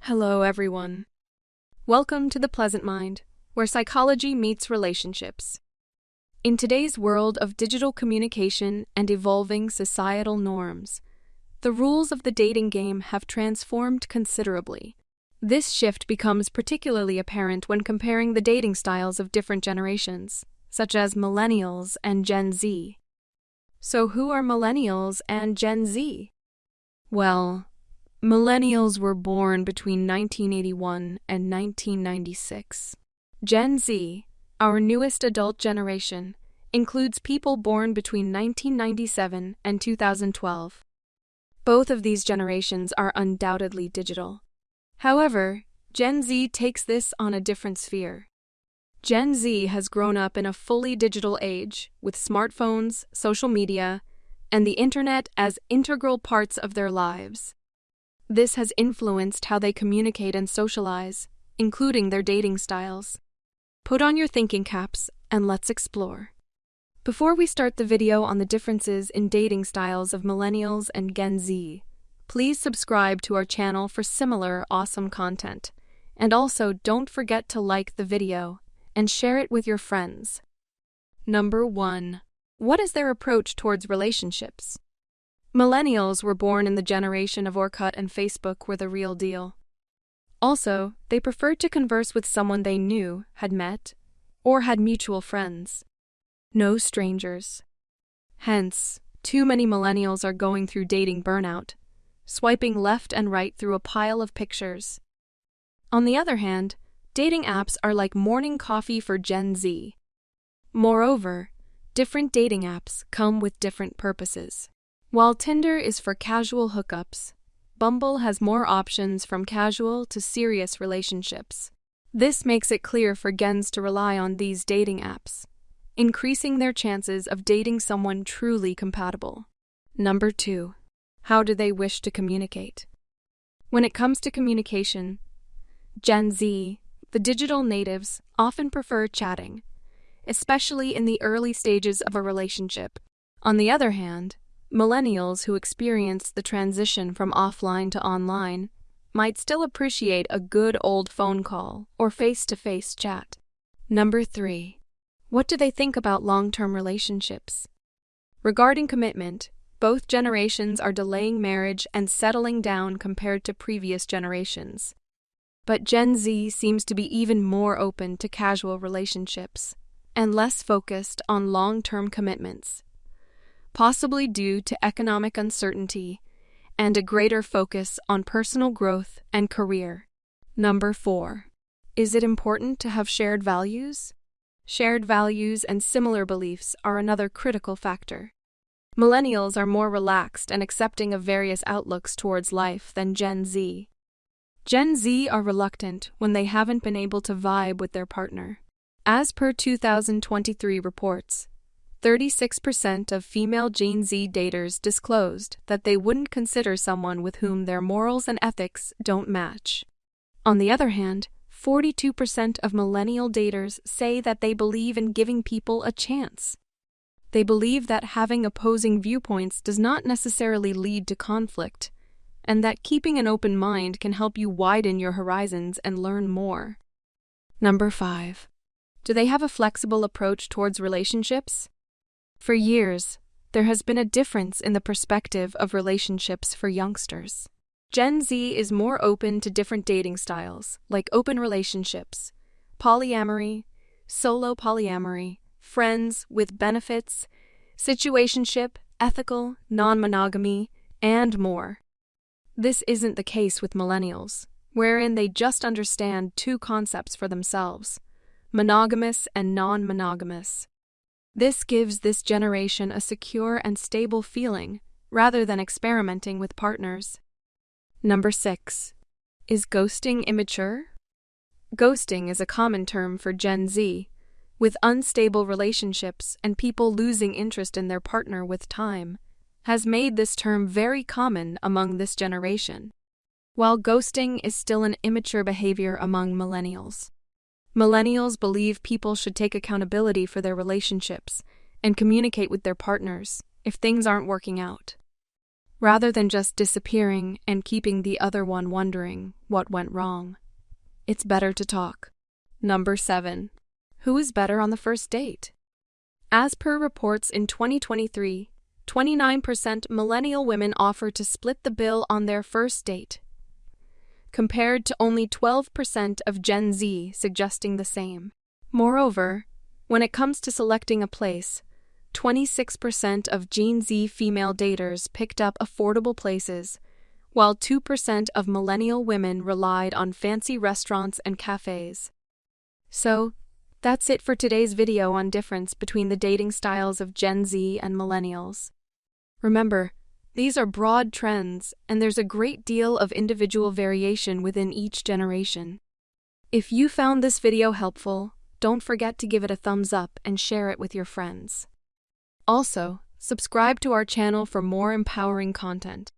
Hello, everyone. Welcome to The Pleasant Mind, where psychology meets relationships. In today's world of digital communication and evolving societal norms, the rules of the dating game have transformed considerably. This shift becomes particularly apparent when comparing the dating styles of different generations, such as Millennials and Gen Z. So who are Millennials and Gen Z? Well, Millennials were born between 1981 and 1996. Gen Z, our newest adult generation, includes people born between 1997 and 2012. Both of these generations are undoubtedly digital. However, Gen Z takes this on a different sphere. Gen Z has grown up in a fully digital age, with smartphones, social media, and the internet as integral parts of their lives. This has influenced how they communicate and socialize, including their dating styles. Put on your thinking caps and let's explore. Before we start the video on the differences in dating styles of Millennials and Gen Z, please subscribe to our channel for similar awesome content. And also don't forget to like the video and share it with your friends. Number 1. What is their approach towards relationships? Millennials were born in the generation of Orkut and Facebook were the real deal. Also, they preferred to converse with someone they knew, had met, or had mutual friends. No strangers. Hence, too many millennials are going through dating burnout, swiping left and right through a pile of pictures. On the other hand, dating apps are like morning coffee for Gen Z. Moreover, different dating apps come with different purposes. While Tinder is for casual hookups, Bumble has more options from casual to serious relationships. This makes it clear for Gens to rely on these dating apps, increasing their chances of dating someone truly compatible. Number 2. How do they wish to communicate? When it comes to communication, Gen Z, the digital natives, often prefer chatting, especially in the early stages of a relationship. On the other hand, Millennials who experience the transition from offline to online might still appreciate a good old phone call or face-to-face chat. Number 3. What do they think about long-term relationships? Regarding commitment, both generations are delaying marriage and settling down compared to previous generations. But Gen Z seems to be even more open to casual relationships and less focused on long-term commitments, possibly due to economic uncertainty and a greater focus on personal growth and career. Number 4. Is it important to have shared values? Shared values and similar beliefs are another critical factor. Millennials are more relaxed and accepting of various outlooks towards life than Gen Z. Gen Z are reluctant when they haven't been able to vibe with their partner. As per 2023 reports, 36% of female Gen Z daters disclosed that they wouldn't consider someone with whom their morals and ethics don't match. On the other hand, 42% of millennial daters say that they believe in giving people a chance. They believe that having opposing viewpoints does not necessarily lead to conflict, and that keeping an open mind can help you widen your horizons and learn more. Number 5. Do they have a flexible approach towards relationships? For years, there has been a difference in the perspective of relationships for youngsters. Gen Z is more open to different dating styles, like open relationships, polyamory, solo polyamory, friends with benefits, situationship, ethical, non-monogamy, and more. This isn't the case with millennials, wherein they just understand two concepts for themselves, monogamous and non-monogamous. This gives this generation a secure and stable feeling, rather than experimenting with partners. Number 6. Is ghosting immature? Ghosting is a common term for Gen Z, with unstable relationships and people losing interest in their partner with time, has made this term very common among this generation. While ghosting is still an immature behavior among millennials, Millennials believe people should take accountability for their relationships and communicate with their partners if things aren't working out. rather than just disappearing and keeping the other one wondering what went wrong. It's better to talk. Number 7. Who is better on the first date? As per reports in 2023, 29% millennial women offer to split the bill on their first date, compared to only 12% of Gen Z suggesting the same. Moreover, when it comes to selecting a place, 26% of Gen Z female daters picked up affordable places, while 2% of millennial women relied on fancy restaurants and cafes. So, that's it for today's video on difference between the dating styles of Gen Z and millennials. Remember, these are broad trends, and there's a great deal of individual variation within each generation. If you found this video helpful, don't forget to give it a thumbs up and share it with your friends. Also, subscribe to our channel for more empowering content.